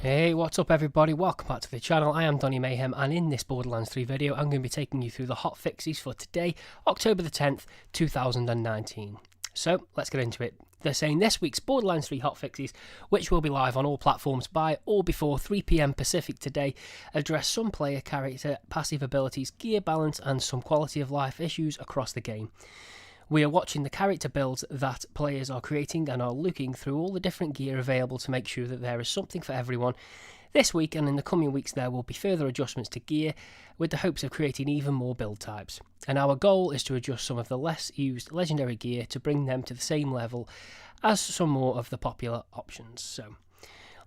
Hey, what's up everybody, welcome back to the channel. I am Donny Mayhem, and in this Borderlands 3 video I'm going to be taking you through the hot fixes for today, October the 10th, 2019. So, let's get into it. They're saying this week's Borderlands 3 hot fixes, which will be live on all platforms by or before 3 PM Pacific today, address some player character, passive abilities, gear balance and some quality of life issues across the game. We are watching the character builds that players are creating and are looking through all the different gear available to make sure that there is something for everyone. This week and in the coming weeks there will be further adjustments to gear with the hopes of creating even more build types. And our goal is to adjust some of the less used legendary gear to bring them to the same level as some more of the popular options. So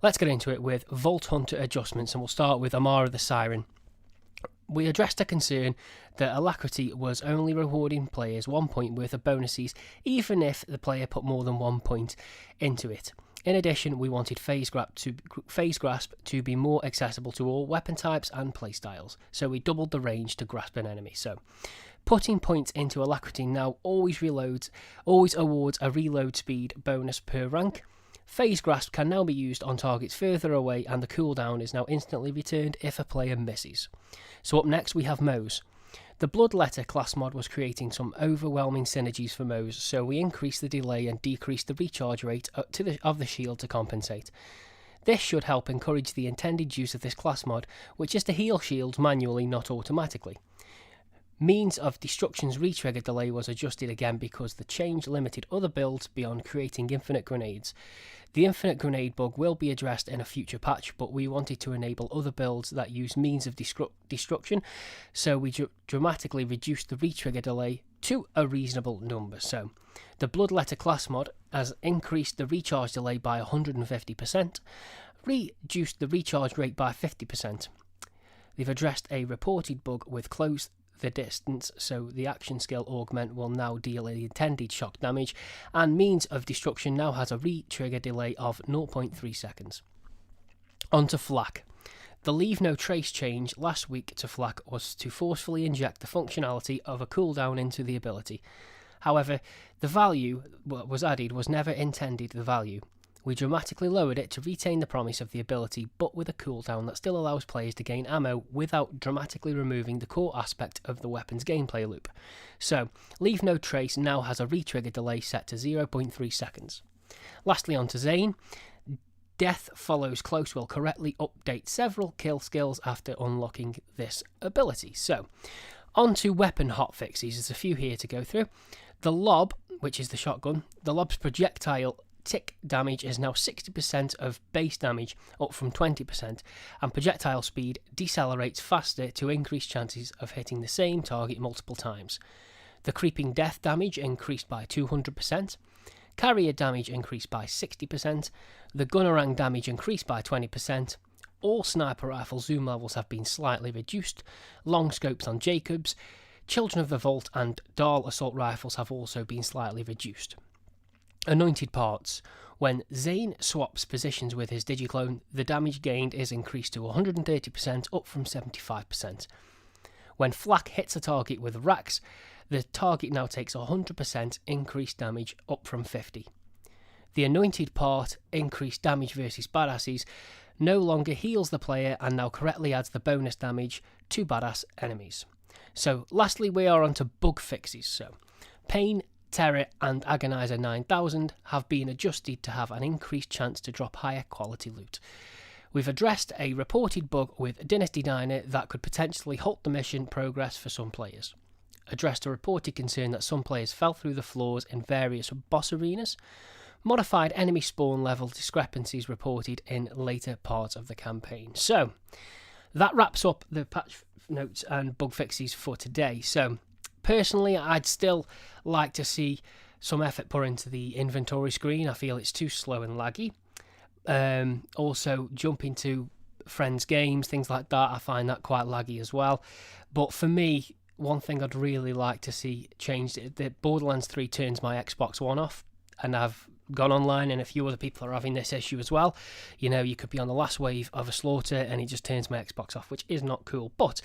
let's get into it with Vault Hunter adjustments, and we'll start with Amara the Siren. We addressed a concern that Alacrity was only rewarding players 1 point worth of bonuses, even if the player put more than 1 point into it. In addition, we wanted Phase Grasp to be more accessible to all weapon types and playstyles, so we doubled the range to grasp an enemy. So, putting points into Alacrity now always awards a reload speed bonus per rank. Phase Grasp can now be used on targets further away, and the cooldown is now instantly returned if a player misses. So up next we have Moze. The Bloodletter class mod was creating some overwhelming synergies for Moze, so we increased the delay and decreased the recharge rate of the shield to compensate. This should help encourage the intended use of this class mod, which is to heal shields manually, not automatically. Means of Destruction's retrigger delay was adjusted again because the change limited other builds beyond creating infinite grenades. The infinite grenade bug will be addressed in a future patch, but we wanted to enable other builds that use Means of Destruction, so we dramatically reduced the retrigger delay to a reasonable number. So, the Bloodletter class mod has increased the recharge delay by 150%, reduced the recharge rate by 50%. They've addressed a reported bug with Close the Distance, so the action skill augment will now deal the intended shock damage, and Means of Destruction now has a re-trigger delay of 0.3 seconds. On to Flak. The Leave No Trace change last week to Flak was to forcefully inject the functionality of a cooldown into the ability. However, the value that was added was never intended the value. We dramatically lowered it to retain the promise of the ability, but with a cooldown that still allows players to gain ammo without dramatically removing the core aspect of the weapon's gameplay loop. So, Leave No Trace now has a re-trigger delay set to 0.3 seconds. Lastly, on to Zane. Death Follows Close will correctly update several kill skills after unlocking this ability. So, on to weapon hotfixes. There's a few here to go through. The Lob, which is the shotgun, the Lob's projectile tick damage is now 60% of base damage, up from 20%, and projectile speed decelerates faster to increase chances of hitting the same target multiple times. The creeping death damage increased by 200%, carrier damage increased by 60%, the gunnerang damage increased by 20%, all sniper rifle zoom levels have been slightly reduced, long scopes on Jacobs, Children of the Vault and Dahl assault rifles have also been slightly reduced. Anointed parts. When Zane swaps positions with his digiclone, the damage gained is increased to 130%, up from 75%. When Flak hits a target with Rax, the target now takes 100% increased damage, up from 50%. The Anointed part, increased damage versus badasses, no longer heals the player and now correctly adds the bonus damage to badass enemies. So lastly we are on to bug fixes. So Pain, Terror and Agonizer 9000 have been adjusted to have an increased chance to drop higher quality loot. We've addressed a reported bug with Dynasty Diner that could potentially halt the mission progress for some players. Addressed a reported concern that some players fell through the floors in various boss arenas. Modified enemy spawn level discrepancies reported in later parts of the campaign. So, that wraps up the patch notes and bug fixes for today. So, personally, I'd still like to see some effort put into the inventory screen. I feel it's too slow and laggy. Also, jumping to friends' games, things like that, I find that quite laggy as well. But for me, one thing I'd really like to see changed, the Borderlands 3 turns my Xbox One off, and I've gone online and a few other people are having this issue as well. You know, you could be on the last wave of a slaughter and it just turns my Xbox off, which is not cool. But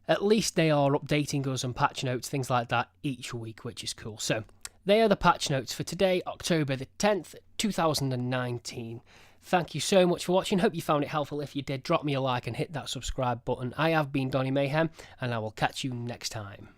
at least they are updating us on patch notes, things like that, each week, which is cool. So, they are the patch notes for today, October the 10th, 2019. Thank you so much for watching. Hope you found it helpful. If you did, drop me a like and hit that subscribe button. I have been Donny Mayhem, and I will catch you next time.